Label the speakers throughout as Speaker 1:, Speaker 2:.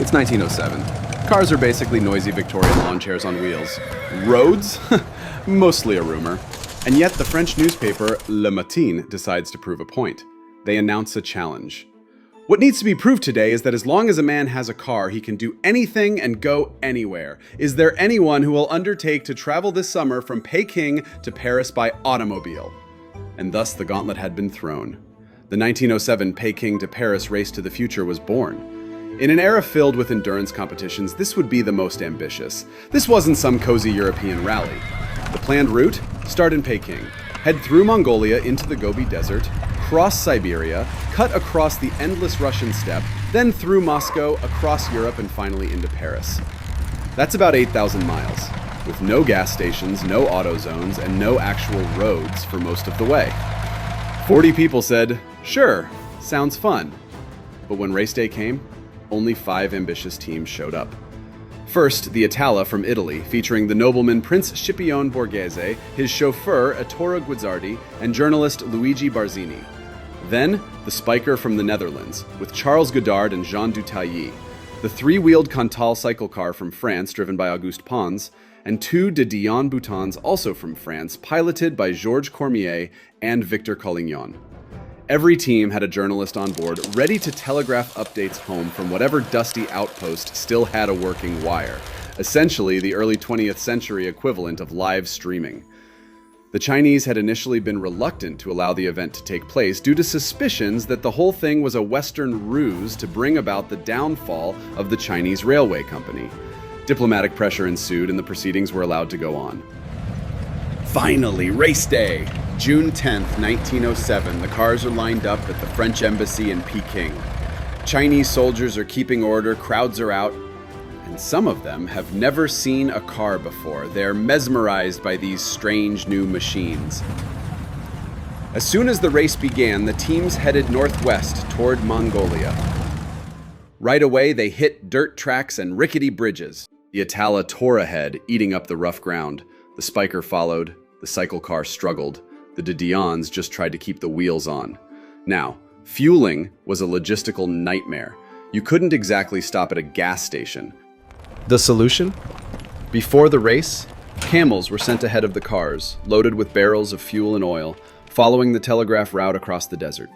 Speaker 1: It's 1907. Cars are basically noisy Victorian lawn chairs on wheels. Roads? Mostly a rumor. And yet the French newspaper Le Matin decides to prove a point. They announce a challenge. What needs to be proved today is that as long as a man has a car, he can do anything and go anywhere. Is there anyone who will undertake to travel this summer from Peking to Paris by automobile? And thus the gauntlet had been thrown. The 1907 Peking to Paris race to the future was born. In an era filled with endurance competitions, this would be the most ambitious. This wasn't some cozy European rally. The planned route? Start in Peking, head through Mongolia into the Gobi Desert, cross Siberia, cut across the endless Russian steppe, then through Moscow, across Europe, and finally into Paris. That's about 8,000 miles, with no gas stations, no auto zones, and no actual roads for most of the way. 40 people said, "Sure, sounds fun." But when race day came, only 5 ambitious teams showed up. First, the Itala from Italy, featuring the nobleman Prince Scipione Borghese, his chauffeur Ettore Guizzardi, and journalist Luigi Barzini. Then, the Spiker from the Netherlands, with Charles Godard and Jean Dutailly, the 3-wheeled Cantal cycle car from France, driven by Auguste Pons, and 2 de Dion Boutons, also from France, piloted by Georges Cormier and Victor Collignon. Every team had a journalist on board, ready to telegraph updates home from whatever dusty outpost still had a working wire, essentially the early 20th century equivalent of live streaming. The Chinese had initially been reluctant to allow the event to take place due to suspicions that the whole thing was a Western ruse to bring about the downfall of the Chinese railway company. Diplomatic pressure ensued and the proceedings were allowed to go on. Finally, race day! June 10th, 1907, the cars are lined up at the French embassy in Peking. Chinese soldiers are keeping order, crowds are out, and some of them have never seen a car before. They're mesmerized by these strange new machines. As soon as the race began, the teams headed northwest toward Mongolia. Right away, they hit dirt tracks and rickety bridges. The Itala tore ahead, eating up the rough ground. The Spiker followed. The cycle car struggled. The de Dions just tried to keep the wheels on. Now, fueling was a logistical nightmare. You couldn't exactly stop at a gas station. The solution? Before the race, camels were sent ahead of the cars, loaded with barrels of fuel and oil, following the telegraph route across the desert.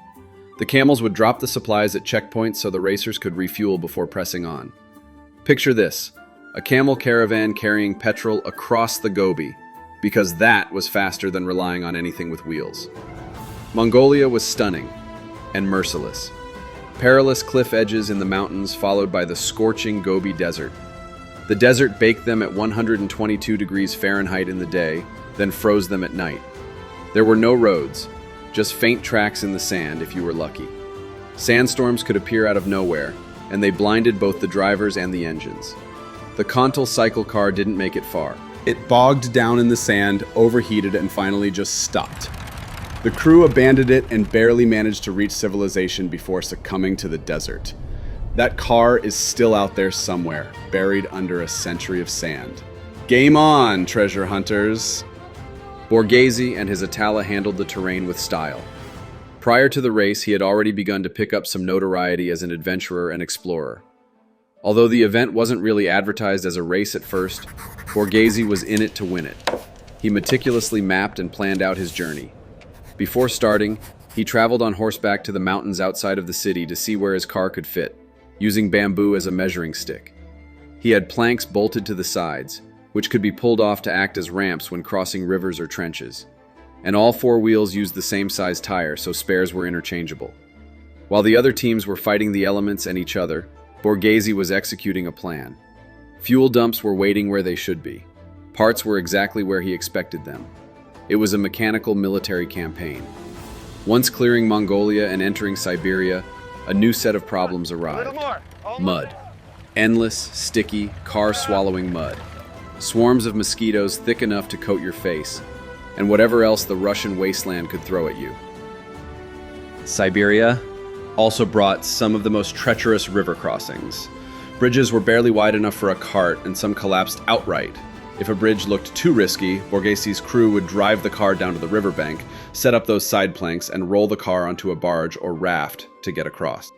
Speaker 1: The camels would drop the supplies at checkpoints so the racers could refuel before pressing on. Picture this, a camel caravan carrying petrol across the Gobi, because that was faster than relying on anything with wheels. Mongolia was stunning and merciless. Perilous cliff edges in the mountains followed by the scorching Gobi Desert. The desert baked them at 122 degrees Fahrenheit in the day, then froze them at night. There were no roads, just faint tracks in the sand if you were lucky. Sandstorms could appear out of nowhere, and they blinded both the drivers and the engines. The Cantal cycle car didn't make it far. It bogged down in the sand, overheated, and finally just stopped. The crew abandoned it and barely managed to reach civilization before succumbing to the desert. That car is still out there somewhere, buried under a century of sand. Game on, treasure hunters! Borghese and his Itala handled the terrain with style. Prior to the race, he had already begun to pick up some notoriety as an adventurer and explorer. Although the event wasn't really advertised as a race at first, Borghese was in it to win it. He meticulously mapped and planned out his journey. Before starting, he traveled on horseback to the mountains outside of the city to see where his car could fit, using bamboo as a measuring stick. He had planks bolted to the sides, which could be pulled off to act as ramps when crossing rivers or trenches. And all 4 wheels used the same size tire, so spares were interchangeable. While the other teams were fighting the elements and each other, Borghese was executing a plan. Fuel dumps were waiting where they should be. Parts were exactly where he expected them. It was a mechanical military campaign. Once clearing Mongolia and entering Siberia, a new set of problems arrived. Mud. Endless, sticky, car-swallowing mud. Swarms of mosquitoes thick enough to coat your face, and whatever else the Russian wasteland could throw at you. Siberia also brought some of the most treacherous river crossings. Bridges were barely wide enough for a cart, and some collapsed outright. If a bridge looked too risky, Borghese's crew would drive the car down to the riverbank, set up those side planks, and roll the car onto a barge or raft to get across.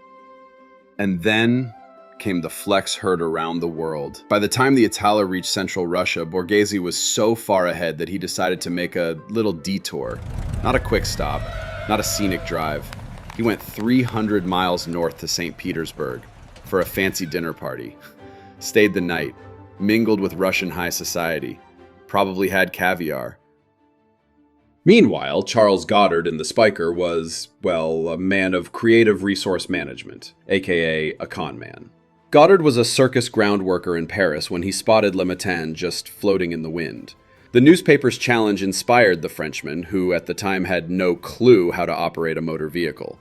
Speaker 1: And then came the Flex heard around the world. By the time the Itala reached central Russia, Borghese was so far ahead that he decided to make a little detour. Not a quick stop, not a scenic drive. He went 300 miles north to St. Petersburg for a fancy dinner party. Stayed the night, mingled with Russian high society, probably had caviar. Meanwhile, Charles Goddard in the Spiker was, well, a man of creative resource management, aka a con man. Goddard was a circus ground worker in Paris when he spotted Le Matin just floating in the wind. The newspaper's challenge inspired the Frenchman, who at the time had no clue how to operate a motor vehicle.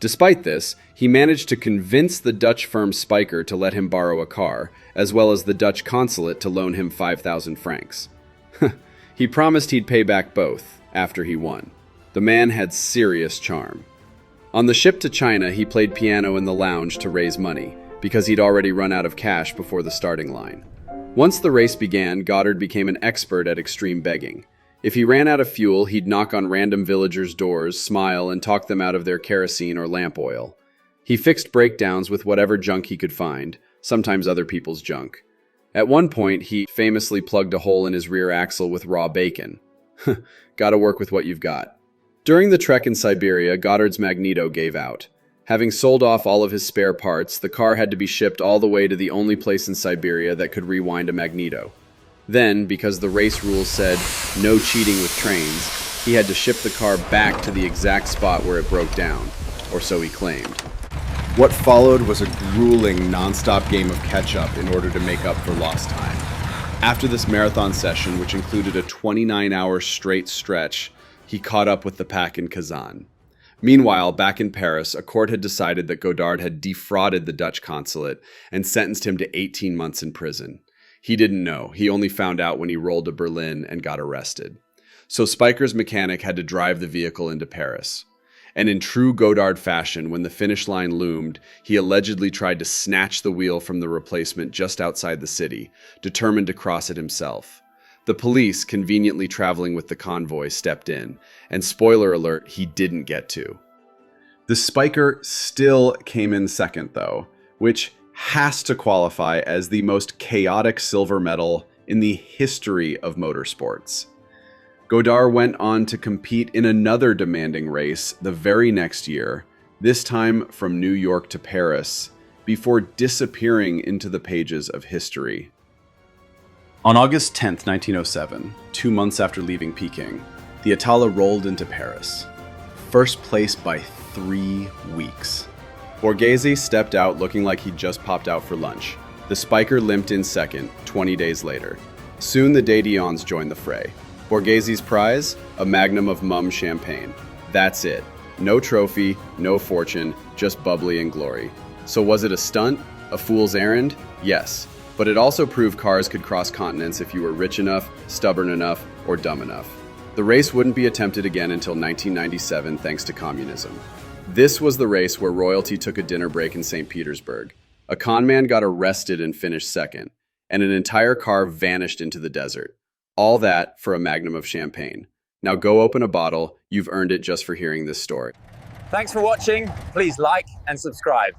Speaker 1: Despite this, he managed to convince the Dutch firm Spiker to let him borrow a car, as well as the Dutch consulate to loan him 5,000 francs. He promised he'd pay back both after he won. The man had serious charm. On the ship to China, he played piano in the lounge to raise money, because he'd already run out of cash before the starting line. Once the race began, Goddard became an expert at extreme begging. If he ran out of fuel, he'd knock on random villagers' doors, smile, and talk them out of their kerosene or lamp oil. He fixed breakdowns with whatever junk he could find, sometimes other people's junk. At one point, he famously plugged a hole in his rear axle with raw bacon. Gotta work with what you've got. During the trek in Siberia, Goddard's magneto gave out. Having sold off all of his spare parts, the car had to be shipped all the way to the only place in Siberia that could rewind a magneto. Then, because the race rules said no cheating with trains, he had to ship the car back to the exact spot where it broke down, or so he claimed. What followed was a grueling, non-stop game of catch-up in order to make up for lost time. After this marathon session, which included a 29-hour straight stretch, he caught up with the pack in Kazan. Meanwhile, back in Paris, a court had decided that Godard had defrauded the Dutch consulate and sentenced him to 18 months in prison. He didn't know. He only found out when he rolled to Berlin and got arrested. So Spiker's mechanic had to drive the vehicle into Paris. And in true Godard fashion, when the finish line loomed, he allegedly tried to snatch the wheel from the replacement just outside the city, determined to cross it himself. The police, conveniently traveling with the convoy, stepped in, and spoiler alert, he didn't get to. The Spiker still came in second, though, which has to qualify as the most chaotic silver medal in the history of motorsports. Godard went on to compete in another demanding race the very next year, this time from New York to Paris, before disappearing into the pages of history. On August 10th, 1907, 2 months after leaving Peking, the Itala rolled into Paris. First place by 3 weeks. Borghese stepped out looking like he'd just popped out for lunch. The Spiker limped in second, 20 days later. Soon the De Dion's joined the fray. Borghese's prize? A magnum of Mumm champagne. That's it. No trophy, no fortune, just bubbly and glory. So was it a stunt? A fool's errand? Yes. But it also proved cars could cross continents if you were rich enough, stubborn enough, or dumb enough. The race wouldn't be attempted again until 1997 thanks to communism. This was the race where royalty took a dinner break in St. Petersburg. A con man got arrested and finished second, and an entire car vanished into the desert. All that for a magnum of champagne. Now go open a bottle. You've earned it just for hearing this story.
Speaker 2: Thanks for watching. Please like and subscribe.